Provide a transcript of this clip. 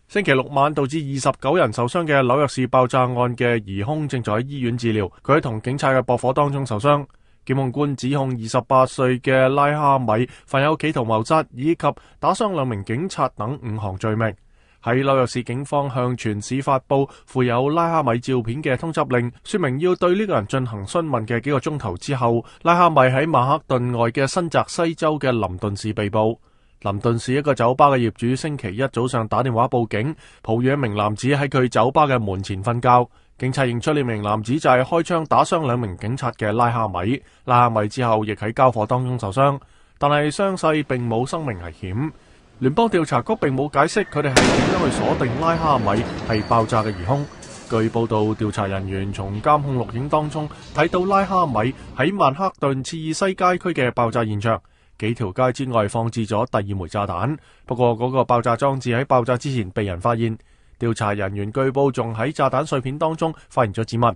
星期六晚導致29人受傷嘅紐約市爆炸案嘅疑兇正在喺醫院治療，佢喺同警察嘅駁火當中受傷。檢控官指控28歲嘅拉哈米犯有企圖謀殺以及打傷2名警察等5項罪名。喺紐約市警方向全市發佈附有拉哈米照片嘅通緝令，說明要對呢個人進行詢問嘅幾個鐘頭之後，拉哈米喺曼克頓外嘅新澤西州嘅林頓市被捕。林頓市一個酒吧嘅業主星期一早上打電話報警，抱住一名男子喺佢酒吧嘅門前瞓覺。警察認出呢名男子就係開槍打傷2名警察嘅拉哈米。拉哈米之後亦喺交火當中受傷，但係傷勢並冇生命危險。聯邦調查局並冇解釋佢哋係點樣去鎖定拉哈米係爆炸嘅疑兇。據報道，調查人員從監控錄影當中睇到拉哈米喺曼克頓切爾西街區嘅爆炸現場，幾條街之外放置咗第2枚炸彈，不過嗰個爆炸裝置喺爆炸之前被人發現。調查人員據報仲喺炸彈碎片當中發現咗指紋。